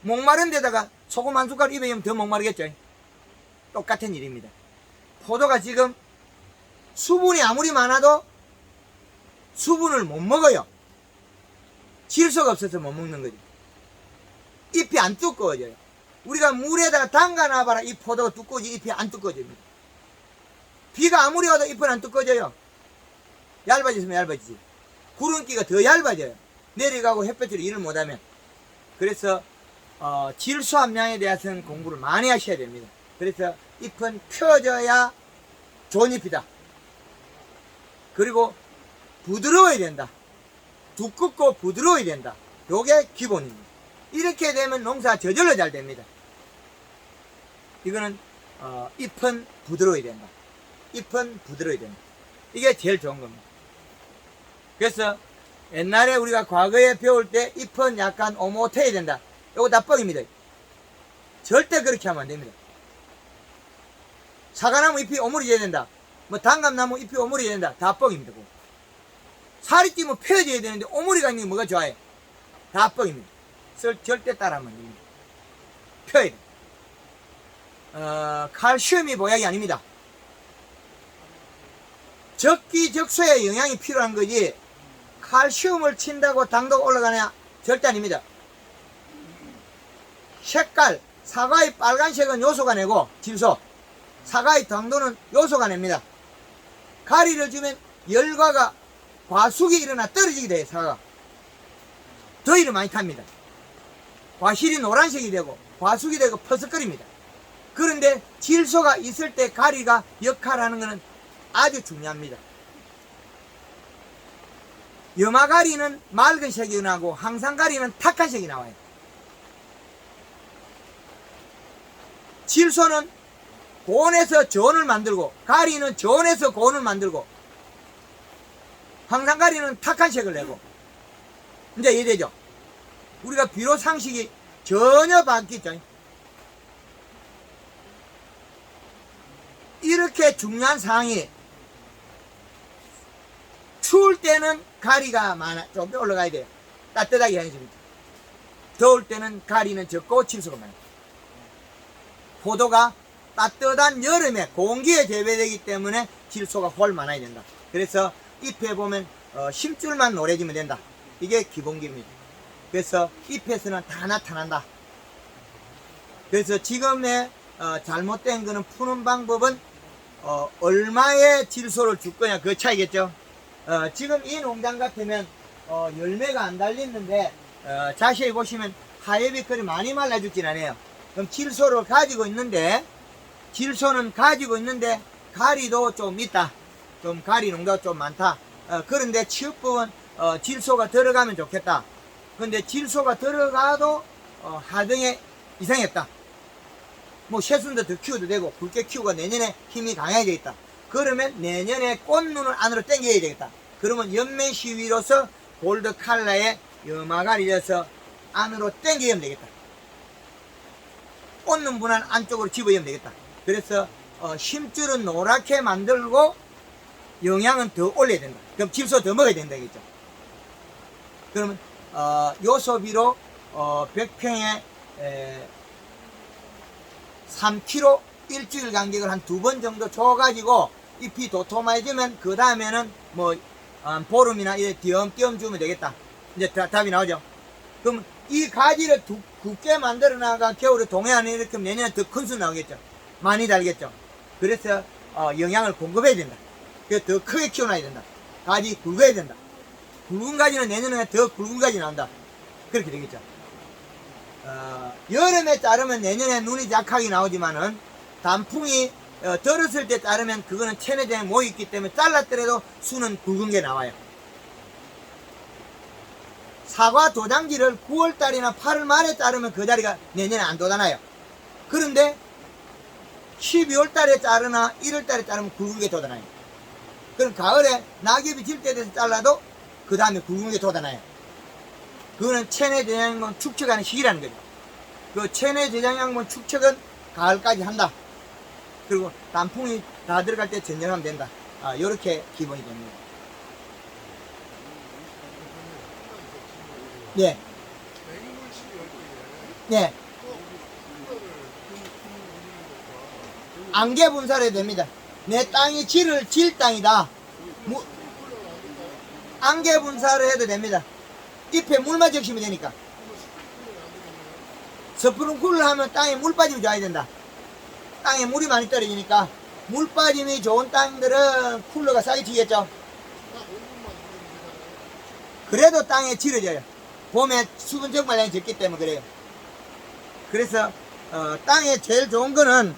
목마른 데다가 소금 한 숟갈 입에 넣으면 더 목마르겠죠. 똑같은 일입니다. 포도가 지금 수분이 아무리 많아도 수분을 못 먹어요. 질소가 없어서 못 먹는 거죠. 잎이 안 두꺼워져요. 우리가 물에다가 담가 놔봐라. 이 포도가 두꺼워지 잎이 안 두꺼워집니다. 비가 아무리 와도 잎은 안 두꺼워져요. 얇아지면 얇아지지. 구름기가 더 얇아져요. 내려가고 햇볕으로 일을 못하면. 그래서 질소 함량에 대해서는 공부를 많이 하셔야 됩니다. 그래서 잎은 펴져야 좋은 잎이다. 그리고 부드러워야 된다. 두껍고 부드러워야 된다. 요게 기본입니다. 이렇게 되면 농사 저절로 잘 됩니다. 이거는 잎은 부드러워야 된다. 잎은 부드러워야 된다. 이게 제일 좋은 겁니다. 그래서 옛날에 우리가 과거에 배울 때 잎은 약간 오목해야 된다. 요거 다 뻥입니다. 절대 그렇게 하면 안 됩니다. 사과나무 잎이 오므려져야 된다. 뭐 단감나무 잎이 오므려져야 된다. 다 뻥입니다. 살이 찌면 펴져야 되는데 오므리가 있는 게 뭐가 좋아요? 다 뻥입니다. 절대 따라하면 안 됩니다. 펴야 돼. 칼슘이 보약이 아닙니다. 적기적소에 영양이 필요한 거지 칼슘을 친다고 당도가 올라가냐? 절대 아닙니다. 색깔, 사과의 빨간색은 요소가 내고 질소, 사과의 당도는 요소가 냅니다. 가리를 주면 열과가 과숙이 일어나 떨어지게 돼요. 사과가 더위를 많이 탑니다. 과실이 노란색이 되고 과숙이 되고 퍼석거립니다. 그런데 질소가 있을 때 가리가 역할하는 것은 아주 중요합니다. 염화가리는 맑은 색이 나고 항산가리는 탁한 색이 나와요. 질소는 고온에서 저온을 만들고 가리는 저온에서 고온을 만들고 항산가리는 탁한 색을 내고 이제 이해되죠? 우리가 비료 상식이 전혀 바뀌죠. 이렇게 중요한 사항이 추울 때는 가리가 많아 좀 더 올라가야 돼요. 따뜻하게 해야지. 더울 때는 가리는 적고 질소가 많아요. 포도가 따뜻한 여름에 공기에 재배되기 때문에 질소가 훨 많아야 된다. 그래서 잎에 보면 심줄만 노래지면 된다. 이게 기본기입니다. 그래서 잎에서는 다 나타난다. 그래서 지금의 잘못된 거는 푸는 방법은 얼마의 질소를 줄 거냐 그 차이겠죠. 지금 이 농장 같으면 열매가 안 달렸는데 자세히 보시면 하엽이 많이 말라죽진 않아요. 그럼 질소를 가지고 있는데 질소는 가지고 있는데 가리도 좀 있다. 좀 가리 농도가 좀 많다. 그런데 치유법은 질소가 들어가면 좋겠다. 근데 질소가 들어가도 하등에 이상이 없다. 뭐 새순도 더 키워도 되고 굵게 키우고 내년에 힘이 강해야 되겠다. 그러면 내년에 꽃눈을 안으로 당겨야 되겠다. 그러면 연면 시위로서 골드 칼라의 염화가리려서 안으로 당겨야 되겠다. 꽃눈 분할 안쪽으로 집어야 되겠다. 그래서 심줄은 노랗게 만들고 영양은 더 올려야 된다. 그럼 질소 더 먹어야 된다겠죠. 그러면 요 소비로 100평에 3kg 일주일 간격을 한 2번 정도 줘가지고 잎이 도톰해지면 그 다음에는 뭐 보름이나 이래 띄엄띄엄 주면 되겠다. 이제 답이 나오죠. 그럼 이 가지를 굵게 만들어 나가 겨울에 동해안에 이렇게 내년에 더 큰 수 나오겠죠. 많이 달겠죠. 그래서 영양을 공급해야 된다. 그래서 더 크게 키워놔야 된다. 가지 굵어야 된다. 굵은 가지는 내년에 더 굵은 가지 나온다. 그렇게 되겠죠. 여름에 자르면 내년에 눈이 약하게 나오지만은 단풍이 들었을 때 자르면 그거는 체내장에 모여있기 때문에 잘랐더라도 수는 굵은 게 나와요. 사과 도장지를 9월달이나 8월 말에 자르면 그 자리가 내년에 안 돋아나요. 그런데 12월달에 자르나 1월달에 자르면 굵은 게 돋아나요. 그럼 가을에 낙엽이 질 때 돼서 잘라도 그 다음에 굵은 게 돋아나요. 그거는 체내 저장양분 축적하는 시기라는 거죠. 그 체내 저장양분 축적은 가을까지 한다. 그리고 단풍이 다 들어갈 때 전쟁하면 된다. 요렇게 기본이 됩니다. 예. 예. 안개 분사를 해야 됩니다. 내 땅이 질 땅이다. 안개 분사를 해도 됩니다. 잎에 물만 적시면 되니까. 스프링클러 하면 땅에 물 빠짐이 좋아야 된다. 땅에 물이 많이 떨어지니까 물 빠짐이 좋은 땅들은 쿨러가 싸게 튀겠죠. 그래도 땅에 질어져요. 봄에 수분 적발량이 적기 때문에 그래요. 그래서 땅에 제일 좋은 거는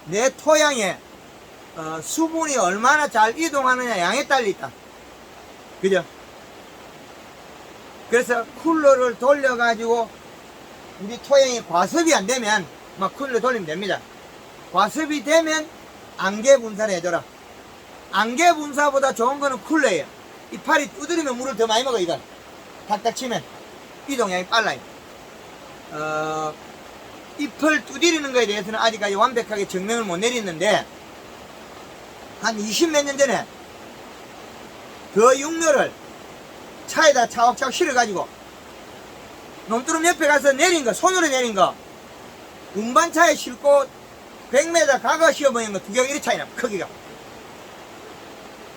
내 토양에 수분이 얼마나 잘 이동하느냐 양에 딸려 있다. 그죠? 그래서 쿨러를 돌려가지고 우리 토양이 과습이 안 되면 막 쿨러 돌리면 됩니다. 과습이 되면 안개 분사를 해줘라. 안개 분사보다 좋은 거는 쿨러예요. 이 팔이 두드리면 물을 더 많이 먹어. 이건 탁탁 치면 이동량이 빨라요. 잎을 두드리는 거에 대해서는 아직까지 완벽하게 증명을 못 내렸는데 한 20몇 년 전에 그 육묘를 차에다 차곡차곡 실어가지고 논두름 옆에 가서 내린 거, 손으로 내린 거 운반차에 싣고 100m 가가 씌워버린 거 두 개가 이리 차이나 크기가.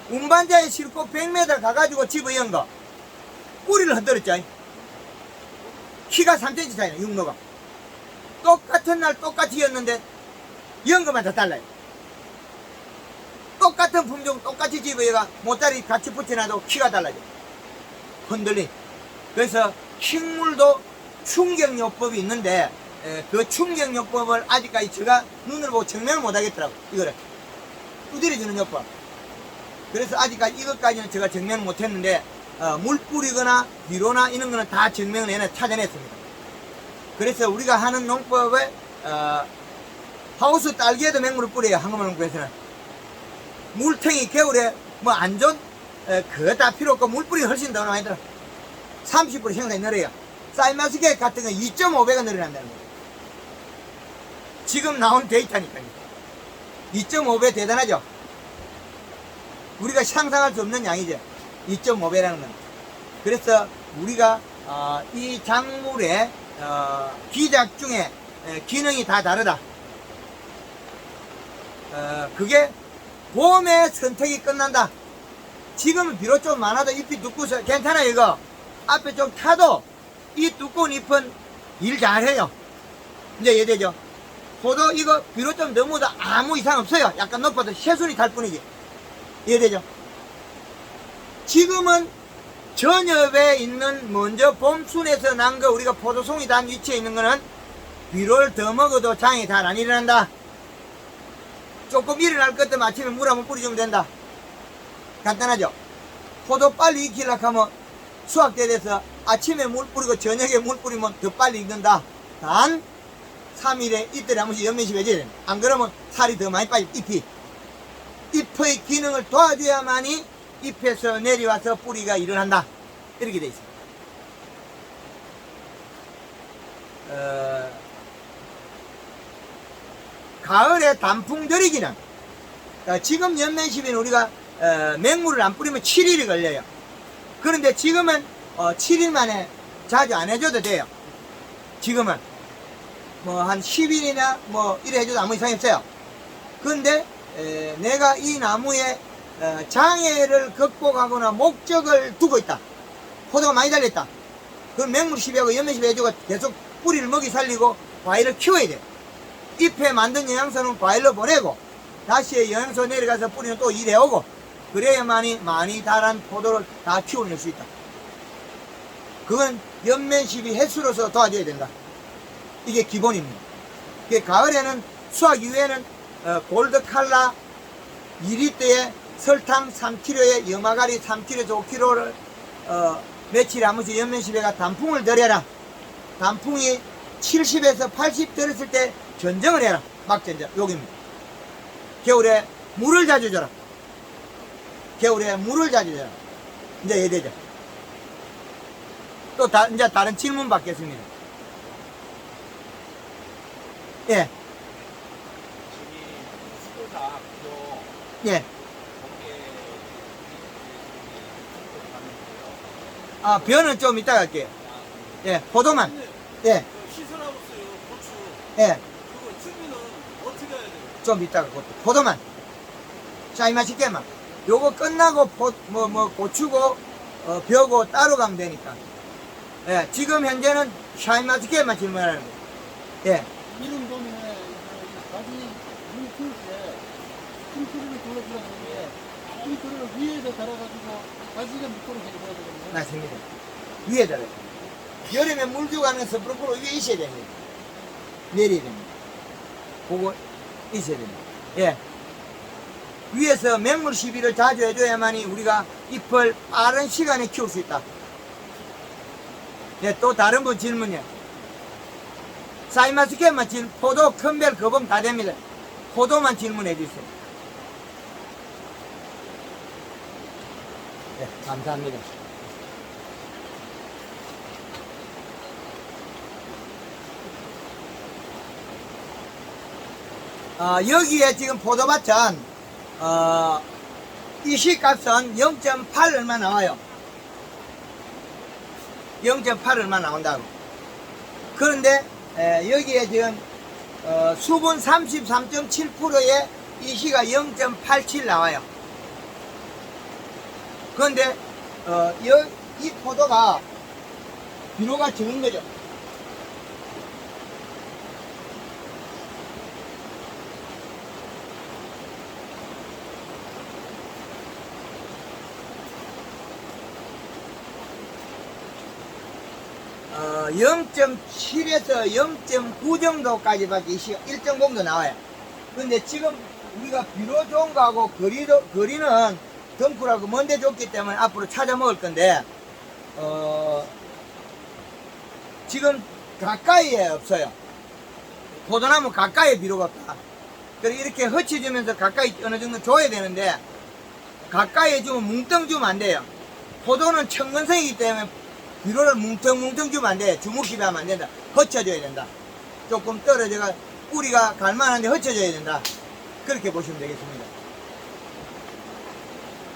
운반차에 싣고 100m 가가지고 집어연 거 뿌리를 흔들었죠. 키가 3cm 차이나 육묘가. 똑같은 날 똑같이 였는데 연 것만 다 달라요. 똑같은 품종 똑같이 집어여가 모짜리 같이 붙여놔도 키가 달라져. 흔들림. 그래서 식물도 충격요법이 있는데 그 충격요법을 아직까지 제가 눈으로 보고 증명을 못하겠더라고. 이거를 두드려주는 요법. 그래서 아직까지 이것까지는 제가 증명을 못했는데 물 뿌리거나 비료나 이런 거는 다 증명을 찾아냈습니다. 그래서 우리가 하는 농법에 하우스 딸기에도 맹물을 뿌려요. 한국말 농법에서는. 물탱이 겨울에 뭐 안 좋은 그거 다 필요 없고 물 뿌리가 훨씬 더 많이 들어. 30% 생산이 늘어요. 사이마스켓 같은 건 2.5배가 늘어난다는 거예요. 지금 나온 데이터니까요. 2.5배 대단하죠. 우리가 상상할 수 없는 양이죠. 2.5배라는 건. 그래서 우리가 이 작물의 기작 중에 기능이 다 다르다. 그게 봄에 선택이 끝난다. 지금은 비록 좀 많아도 잎이 두꺼워서 괜찮아. 이거 앞에 좀 타도 이 두꺼운 잎은 일 잘해요. 이제 이해되죠? 포도 이거 비록 좀 넘어도 아무 이상 없어요. 약간 높아도 새순이 달 뿐이지. 이해되죠? 지금은 전엽에 있는 먼저 봄순에서 난 거 우리가 포도송이 단 위치에 있는 거는 비료를 더 먹어도 장이 잘 안 일어난다. 조금 일어날 것 같으면 아침에 물 한번 뿌려주면 된다. 간단하죠? 포도 빨리 익히려고 하면 수확 때 돼서 아침에 물 뿌리고 저녁에 물 뿌리면 더 빨리 익는다. 단 3일에 이틀에 한 번씩 연면식 해줘야 된다. 안 그러면 살이 더 많이 빠져. 잎의 기능을 도와줘야만이 잎에서 내려와서 뿌리가 일어난다. 이렇게 돼 있습니다. 가을에 단풍 들이기는 지금 연면시비는 우리가 맹물을 안 뿌리면 7일이 걸려요. 그런데 지금은 7일 만에 자주 안 해줘도 돼요. 지금은 뭐 한 10일이나 뭐 이래 해줘도 아무 이상이 없어요. 그런데 내가 이 나무에 장애를 극복하거나 목적을 두고 있다. 포도가 많이 달렸다. 그럼 맹물 시비하고 연면시비 해주고 계속 뿌리를 먹이 살리고 과일을 키워야 돼. 잎에 만든 영양소는 과일로 보내고 다시 영양소 내려가서 뿌리는 또 일해오고 그래야만이 많이 달한 포도를 다 키워낼 수 있다. 그건 연면시비 횟수로서 도와줘야 된다. 이게 기본입니다. 가을에는 수확 이후에는 골드 칼라 2리터에 설탕 3kg에 염화가리 3kg에서 5kg를 며칠에 한 번씩 연면시비가 단풍을 들여라. 단풍이 70에서 80 들었을 때 전정을 해라. 막전정 여기입니다. 겨울에 물을 자주 줘라. 겨울에 물을 자주 줘라. 이제 이해되죠? 또 이제 다른 질문 받겠습니다. 예. 예. 아, 변은 좀 이따 갈게요. 예, 포도만. 예. 시설하우스요, 고추. 예. 그거 준비는 어떻게 해야 돼요? 좀 이따가 포도만. 자, 이 맛있게만. 요거 끝나고 고추고, 벼고 따로 가면 되니까. 예, 지금 현재는 샤인마스켓만 질문하는 거예요. 예. 이런 놈에 가지 물 키울 때 핑크를 둘러주라 그러는데 핑크를 위에서 달아가지고 가지가 밑으로 내려가야 되거든요. 맞습니다. 위에 달아요. 여름에 물 주고 하는 스프링클러 위에 있어야 됩니다. 내려야 됩니다. 그거 있어야 됩니다. 예. 위에서 맹물 시비를 자주 해줘야만이 우리가 잎을 빠른 시간에 키울 수 있다. 예, 또 다른 분 질문이요. 사이마스켓만 포도, 큰별, 거범 다 됩니다. 포도만 질문해 주세요. 네, 감사합니다. 여기에 지금 포도밭은 이 시값은 0.8 얼마 나와요. 0.8 얼마 나온다고. 그런데 여기에 지금 수분 33.7%에 이 시가 0.87 나와요. 그런데 이 포도가 비료가 적은 거죠. 어, 0.7에서 0.9 정도까지밖에 이 시가 일정 정도 나와요. 근데 지금 우리가 비료 좋은 거하고 거리는 덩쿨하고 먼데 줬기 때문에 앞으로 찾아 먹을 건데 지금 가까이에 없어요. 포도나무 가까이에 비료가 없다. 그래서 이렇게 허치주면서 가까이 어느 정도 줘야 되는데 가까이에 주면 뭉텅 주면 안 돼요. 포도는 청근성이기 때문에 비료를 뭉텅뭉텅 주면 안 돼. 주먹gibi 하면 안 된다. 허쳐줘야 된다. 조금 떨어져가 뿌리가 갈만한데 허쳐줘야 된다. 그렇게 보시면 되겠습니다.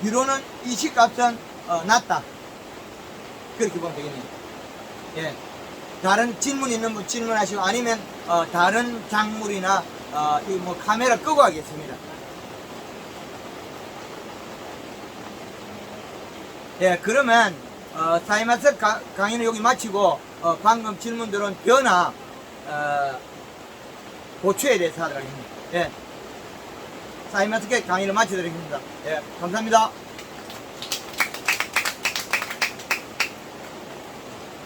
비료는 이 시값은 낮다. 그렇게 보면 되겠네요. 예. 다른 질문 있는 분 질문하시고 아니면 다른 작물이나 뭐 카메라 끄고 하겠습니다. 예, 그러면 사이마스 강의는 여기 마치고 방금 질문들은 벼나 고추에 대해서 하도록 하겠습니다. 예, 사이마스 강의를 마치도록 하겠습니다. 예, 감사합니다.